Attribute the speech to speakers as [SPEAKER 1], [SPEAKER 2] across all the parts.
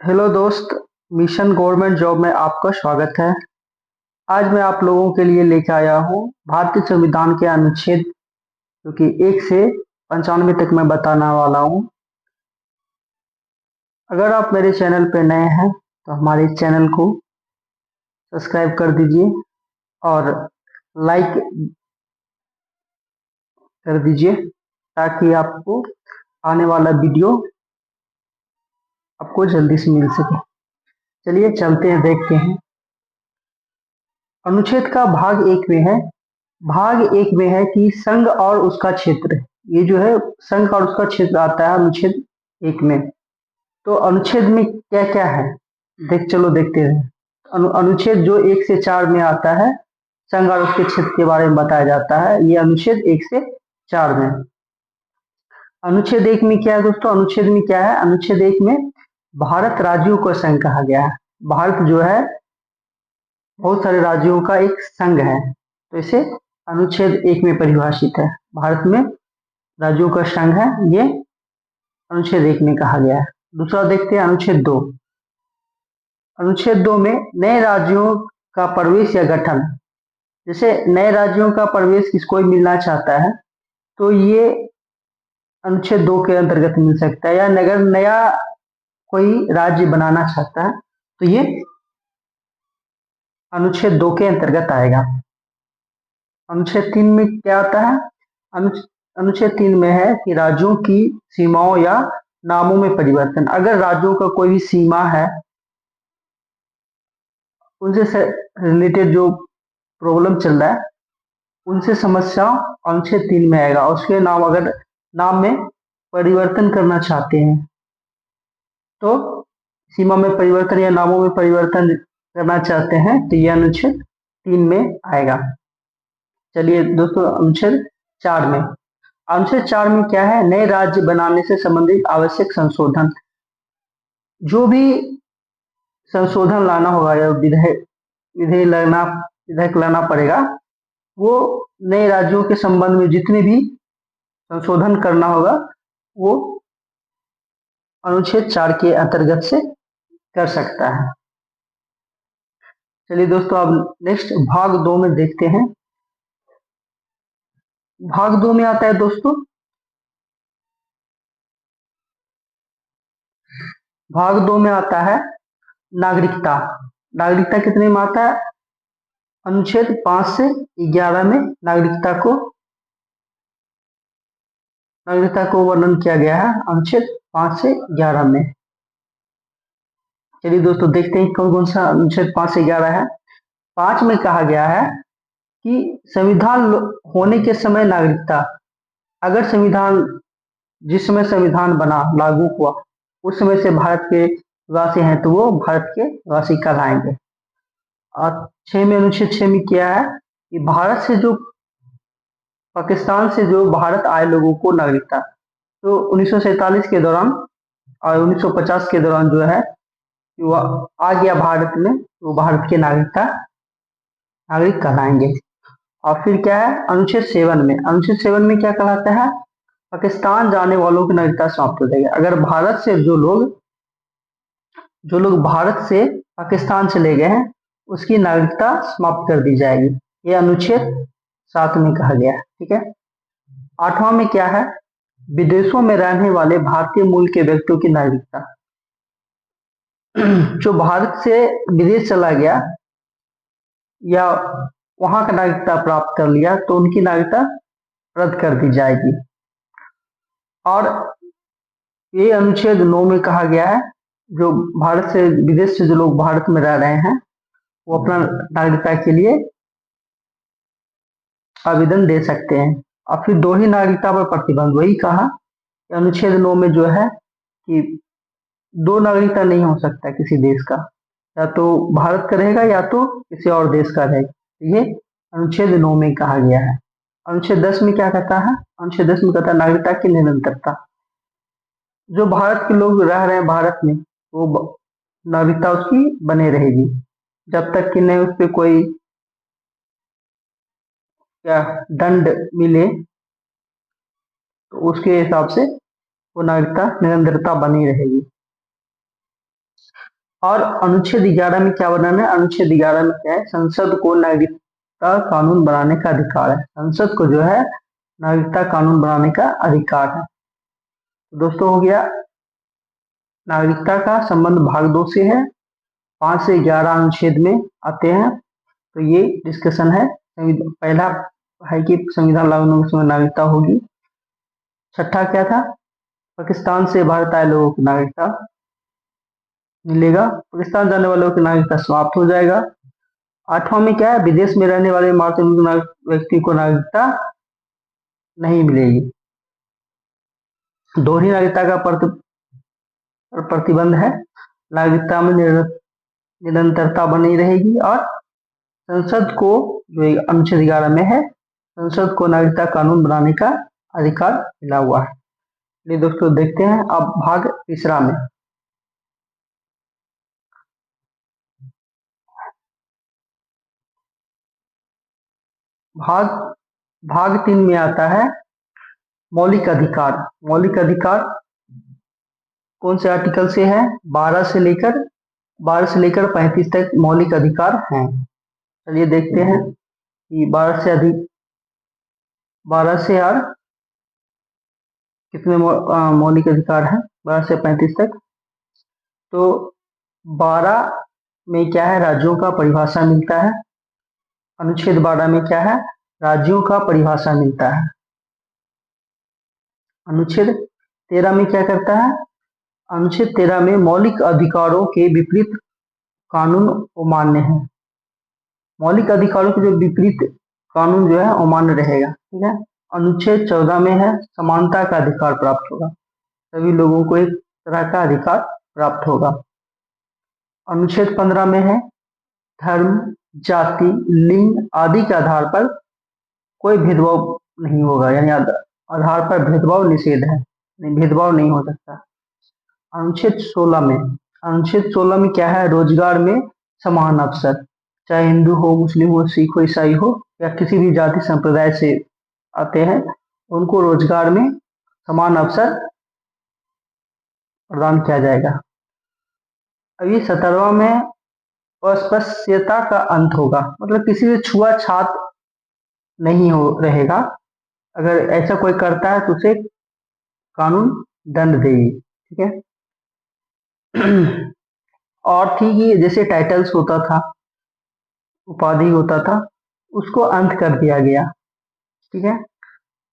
[SPEAKER 1] Hello दोस्त। Mission government job में आपका स्वागत है। आज मैं आप लोगों के लिए लेकर आया हूँ भारतीय संविधान के अनुच्छेद जो कि 1 से 95 तक मैं बताने वाला हूँ। अगर आप मेरे चैनल पर नए हैं तो हमारे चैनल को सब्सक्राइब कर दीजिए और लाइक कर दीजिए ताकि आपको आने वाला वीडियो आपको जल्दी से मिल सके। चलिए चलते हैं, देखते हैं। अनुच्छेद का भाग एक में है कि संघ और उसका क्षेत्र। ये जो है संघ और उसका क्षेत्र आता है अनुच्छेद एक में। तो अनुच्छेद में क्या क्या है, चलो देखते हैं। अनुच्छेद जो 1 से 4 में आता है, संघ और उसके क्षेत्र के बारे में बताया जाता है। ये अनुच्छेद 1 से 4 में। अनुच्छेद एक में क्या है दोस्तों? अनुच्छेद में क्या है? अनुच्छेद एक में भारत राज्यों को संघ कहा गया है। भारत जो है बहुत सारे राज्यों का एक संघ है, तो इसे अनुच्छेद एक में परिभाषित है। भारत में राज्यों का संघ है, ये अनुच्छेद एक में कहा गया है। दूसरा देखते हैं अनुच्छेद दो। अनुच्छेद दो में नए राज्यों का प्रवेश या गठन। जैसे नए राज्यों का प्रवेश किस कोई मिलना चाहता है तो ये अनुच्छेद दो के अंतर्गत मिल सकता है, या अगर नया कोई राज्य बनाना चाहता है तो ये अनुच्छेद दो के अंतर्गत आएगा। अनुच्छेद तीन में क्या आता है? अनुच्छेद तीन में है कि राज्यों की सीमाओं या नामों में परिवर्तन। अगर राज्यों का कोई भी सीमा है, उनसे रिलेटेड जो प्रॉब्लम चल रहा है, उनसे समस्या अनुच्छेद तीन में आएगा। उसके नाम अगर नाम में परिवर्तन करना चाहते हैं तो सीमा में परिवर्तन या नामों में परिवर्तन करना चाहते हैं तो यह अनुच्छेद तीन में आएगा। चलिए दोस्तों, अनुच्छेद चार में। अनुच्छेद चार में क्या है? नए राज्य बनाने से संबंधित आवश्यक संशोधन। जो भी संशोधन लाना होगा या विधेयक लाना पड़ेगा, वो नए राज्यों के संबंध में जितने भी संशोधन करना होगा वो अनुच्छेद चार के अंतर्गत से कर सकता है। चलिए दोस्तों, अब नेक्स्ट भाग दो में देखते हैं। भाग दो में आता है दोस्तों, भाग दो में आता है नागरिकता। नागरिकता कितने में आता है? अनुच्छेद 5 से 11 में नागरिकता को वर्णन किया गया है, अनुच्छेद 5 से 11 में। चलिए दोस्तों, देखते हैं कौन कौन सा अनुच्छेद 5 से 11 है। 5 में कहा गया है कि संविधान होने के समय नागरिकता। अगर संविधान जिस समय संविधान बना, लागू हुआ, उस समय से भारत के निवासी हैं तो वो भारत के निवासी कहलाएंगे। और 6 में, अनुच्छेद 6 में क्या है कि पाकिस्तान से जो भारत आए लोगों को नागरिकता। तो 1947 के दौरान और 1950 के दौरान जो है वो आ गया भारत में, वो भारत के नागरिक कहलाएंगे। और फिर क्या है अनुच्छेद 7 में? अनुच्छेद 7 में क्या कहलाता है? पाकिस्तान जाने वालों की नागरिकता समाप्त हो जाएगी। अगर भारत से जो लोग भारत से पाकिस्तान चले गए हैं, उसकी नागरिकता समाप्त कर दी जाएगी। ये अनुच्छेद 7 में कहा गया है। ठीक है। 8वां में क्या है? विदेशों में रहने वाले भारतीय मूल के व्यक्तियों की नागरिकता। जो भारत से विदेश चला गया या वहां का नागरिकता प्राप्त कर लिया तो उनकी नागरिकता रद्द कर दी जाएगी। और ये अनुच्छेद 9 में कहा गया है जो भारत से विदेश से जो लोग भारत में रह रहे हैं वो अपना नागरिकता के लिए आवेदन दे सकते हैं। और फिर दो ही नागरिकता पर प्रतिबंध। वही कहा अनुच्छेद 9 में जो है कि दो नागरिकता नहीं हो सकता किसी देश का, या तो भारत का रहेगा या तो किसी और देश का रहेगा। ये अनुच्छेद 9 में कहा गया है। अनुच्छेद 10 में क्या कहता है? अनुच्छेद 10 में कहता है नागरिकता की निरंतरता। जो भारत के लोग रह रहे हैं भारत में, वो नागरिकता उसकी बने रहेगी जब तक कि नहीं उस पर कोई क्या दंड मिले, तो उसके हिसाब से वो नागरिकता निरंतरता बनी रहेगी। और अनुच्छेद 11 में क्या बनाना है? अनुच्छेद 11 में क्या है? संसद को नागरिकता कानून बनाने का अधिकार है। संसद को जो है नागरिकता कानून बनाने का अधिकार है। तो दोस्तों हो गया, नागरिकता का संबंध भाग 2 से है, 5 से 11 अनुच्छेद में आते हैं। तो ये डिस्कशन है। पहला है कि संविधान लागू होने के समय नागरिकता होगी। छठा क्या था? पाकिस्तान से भारत आए लोगों को नागरिकता मिलेगा, पाकिस्तान जाने वालों की नागरिकता समाप्त हो जाएगा। 8वां में क्या है? विदेश में रहने वाले मातृभूमि व्यक्ति को नागरिकता नहीं मिलेगी। दोहरी नागरिकता का प्रतिबंध है, नागरिकता में निरंतरता बनी रहेगी। और संसद को, जो अनुच्छेद 11 में है, संसद को नागरिकता कानून बनाने का अधिकार मिला हुआ है। चलिए दोस्तों देखते हैं अब भाग तीसरा में। भाग 3 में आता है मौलिक अधिकार। मौलिक अधिकार कौन से आर्टिकल से है? 12 से लेकर 35 तक मौलिक अधिकार हैं। चलिए देखते हैं कि 12 से और कितने मौलिक अधिकार हैं 12 से 35 तक। तो 12 में क्या है? राज्यों का परिभाषा मिलता है। अनुच्छेद 12 में क्या है? राज्यों का परिभाषा मिलता है। अनुच्छेद 13 में क्या करता है? अनुच्छेद 13 में मौलिक अधिकारों के विपरीत कानून अमान्य है। मौलिक अधिकारों के जो विपरीत कानून जो है अमान्य रहेगा। ठीक है। अनुच्छेद 14 में है समानता का अधिकार प्राप्त होगा, सभी लोगों को एक तरह का अधिकार प्राप्त होगा। अनुच्छेद 15 में है धर्म, जाति, लिंग आदि के आधार पर कोई भेदभाव नहीं होगा, यानी आधार पर भेदभाव निषेध है, भेदभाव नहीं हो सकता। अनुच्छेद 16 में क्या है? रोजगार में समान अवसर, चाहे हिंदू हो, मुस्लिम हो, सिख हो, ईसाई हो, या किसी भी जाति संप्रदाय से आते हैं, उनको रोजगार में समान अवसर प्रदान किया जाएगा। अभी 17वां में अस्पृश्यता का अंत होगा, मतलब किसी भी छुआछूत नहीं हो रहेगा। अगर ऐसा कोई करता है तो उसे कानून दंड देगी। ठीक है। और ठीक ही जैसे टाइटल्स होता था, उपाधि होता था, उसको अंत कर दिया गया। ठीक है।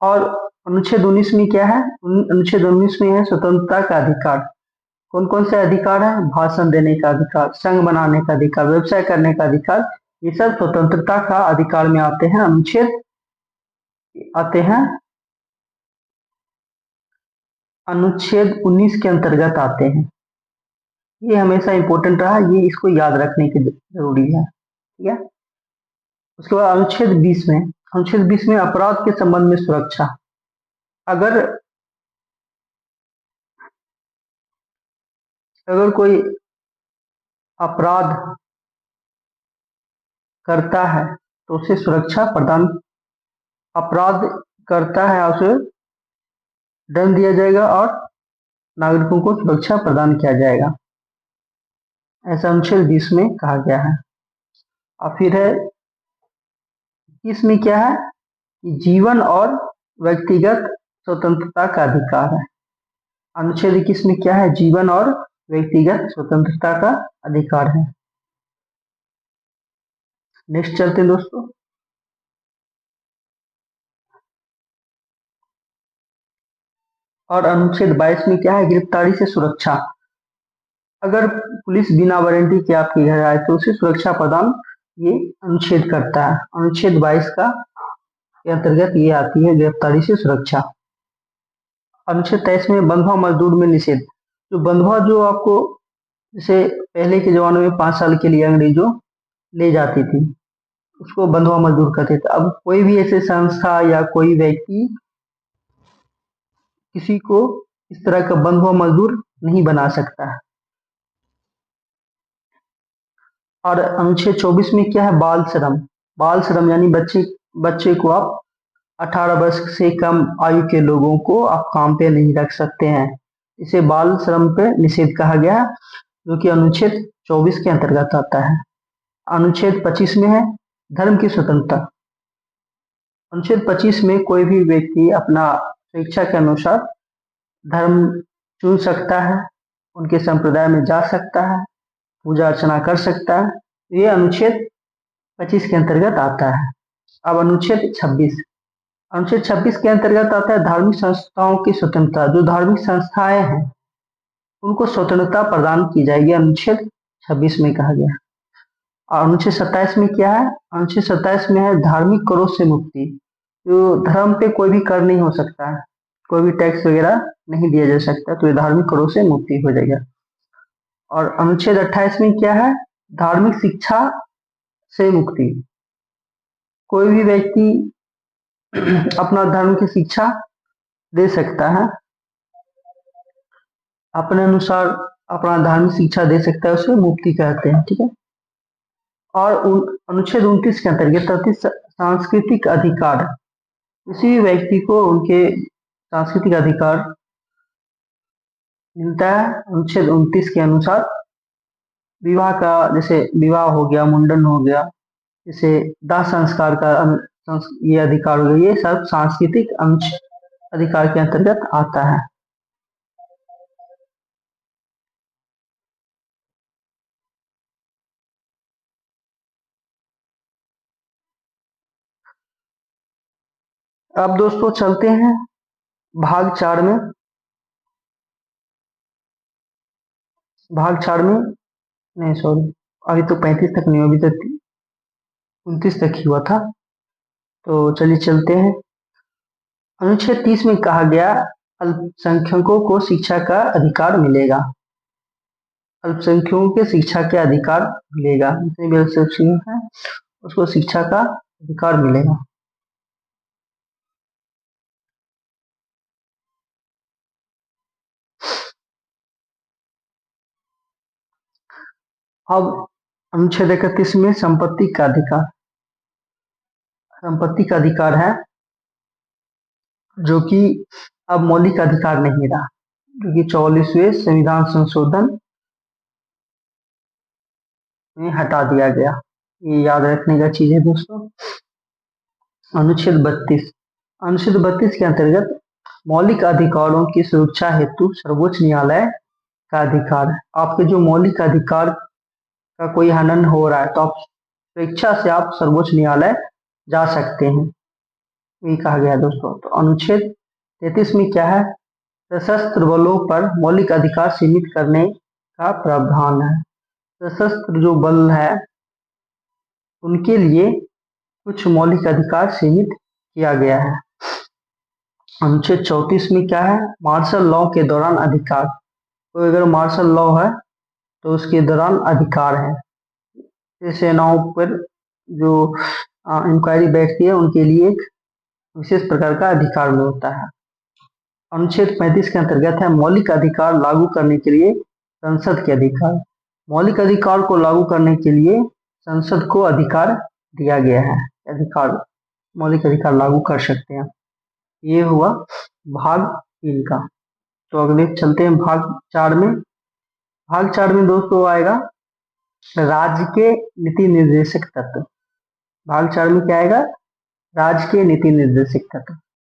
[SPEAKER 1] और अनुच्छेद 19 में क्या है? अनुच्छेद 19 में है स्वतंत्रता का अधिकार। कौन कौन से अधिकार है? भाषण देने का अधिकार, संघ बनाने का अधिकार, व्यवसाय करने का अधिकार, ये सब स्वतंत्रता का अधिकार में आते हैं। अनुच्छेद आते हैं अनुच्छेद 19 के अंतर्गत आते हैं। ये हमेशा इंपॉर्टेंट रहा, ये इसको याद रखने की जरूरी है। ठीक है। उसके बाद अनुच्छेद 20 में अपराध के संबंध में सुरक्षा। अगर कोई अपराध करता है तो उसे सुरक्षा प्रदान, अपराध करता है उसे दंड दिया जाएगा और नागरिकों को सुरक्षा प्रदान किया जाएगा, ऐसा अनुच्छेद 20 में कहा गया है। और फिर है इसमें क्या है कि जीवन और व्यक्तिगत स्वतंत्रता का अधिकार है। अनुच्छेद 21 में क्या है? जीवन और व्यक्तिगत स्वतंत्रता का अधिकार है। नेक्स्ट चलते हैं दोस्तों। और अनुच्छेद 22 में क्या है? गिरफ्तारी से सुरक्षा। अगर पुलिस बिना वारंटी के आपके घर आए तो उसे सुरक्षा प्रदान ये अनुच्छेद करता है। अनुच्छेद 22 का के अंतर्गत ये आती है गिरफ्तारी से सुरक्षा। अनुच्छेद 23 में बंधुआ मजदूर में निषेध। जो बंधुआ, जो आपको जैसे पहले के जमाने में 5 साल के लिए अंग्रेजों ले जाती थी, उसको बंधुआ मजदूर कहते थे। अब कोई भी ऐसे संस्था या कोई व्यक्ति किसी को इस तरह का बंधुआ मजदूर नहीं बना सकता है। और अनुच्छेद 24 में क्या है? बाल श्रम। बाल श्रम यानी बच्चे को आप 18 वर्ष से कम आयु के लोगों को आप काम पे नहीं रख सकते हैं, इसे बाल श्रम पे निषेध कहा गया, जो कि अनुच्छेद 24 के अंतर्गत आता है। अनुच्छेद 25 में है धर्म की स्वतंत्रता। अनुच्छेद 25 में कोई भी व्यक्ति अपना स्वेच्छा के अनुसार धर्म चुन सकता है, उनके संप्रदाय में जा सकता है, पूजा अर्चना कर सकता है। ये अनुच्छेद 25 के अंतर्गत आता है। अब अनुच्छेद 26, अनुच्छेद 26 के अंतर्गत आता है धार्मिक संस्थाओं की स्वतंत्रता। जो धार्मिक संस्थाएं हैं उनको स्वतंत्रता प्रदान की जाएगी, अनुच्छेद 26 में कहा गया। और अनुच्छेद 27 में क्या है? अनुच्छेद 27 में है धार्मिक करों से मुक्ति। जो धर्म पे कोई भी कर नहीं हो सकता है, कोई भी टैक्स वगैरह नहीं दिया जा सकता, तो ये धार्मिक करों से मुक्ति हो जाएगा। और अनुच्छेद 28 में क्या है? धार्मिक शिक्षा से मुक्ति। कोई भी व्यक्ति अपना धर्म की शिक्षा दे सकता है, अपने अनुसार अपना धार्मिक शिक्षा दे सकता है, उसे मुक्ति कहते हैं। ठीक है। और अनुच्छेद 29 के अंतर्गत सांस्कृतिक अधिकार। किसी भी व्यक्ति को उनके सांस्कृतिक अधिकार मिलता है। अनुच्छेद 29 के अनुसार विवाह का, जैसे विवाह हो गया, मुंडन हो गया, जैसे दाह संस्कार का ये अधिकार हो गया, ये सब सांस्कृतिक अधिकार के अंतर्गत आता है। अब दोस्तों चलते हैं भाग 4 में। भाग 4 में नहीं, सॉरी, अभी तो 35 तक नहीं, अभी तक 29 तक ही हुआ था। तो चलिए चलते हैं। अनुच्छेद 30 में कहा गया अल्पसंख्यकों को शिक्षा का अधिकार मिलेगा। अल्पसंख्यकों के शिक्षा के अधिकार मिलेगा, जितने भी अल्पसंख्यक हैं उसको शिक्षा का अधिकार मिलेगा। अब अनुच्छेद 31 में संपत्ति का अधिकार। संपत्ति का अधिकार है जो कि अब मौलिक अधिकार नहीं रहा, क्योंकि 44वें संविधान संशोधन में हटा दिया गया। ये याद रखने का चीज है दोस्तों। अनुच्छेद 32, अनुच्छेद 32 के अंतर्गत मौलिक अधिकारों की सुरक्षा हेतु सर्वोच्च न्यायालय का अधिकार है। आपके जो मौलिक अधिकार का कोई हनन हो रहा है तो आप स्वेच्छा से आप सर्वोच्च न्यायालय जा सकते हैं, ये कहा गया दोस्तों। तो अनुच्छेद 33 में क्या है? सशस्त्र बलों पर मौलिक अधिकार सीमित करने का प्रावधान है। सशस्त्र जो बल है उनके लिए कुछ मौलिक अधिकार सीमित किया गया है। अनुच्छेद 34 में क्या है? मार्शल लॉ के दौरान अधिकार। तो अगर मार्शल लॉ है तो उसके दौरान अधिकार है। सेनाओं पर जो इंक्वायरी बैठती है उनके लिए एक विशेष प्रकार का अधिकार होता है। अनुच्छेद 35 के अंतर्गत है मौलिक अधिकार लागू करने के लिए संसद के अधिकार। मौलिक अधिकार को लागू करने के लिए संसद को अधिकार दिया गया है, अधिकार, मौलिक अधिकार लागू कर सकते हैं। ये हुआ भाग 3 का। तो अगले चलते हैं भाग 4 में। भाग 4 में दोस्तों आएगा राज्य के नीति निर्देशक तत्व। भाग 4 में क्या आएगा? राज्य के नीति निर्देशक तत्व।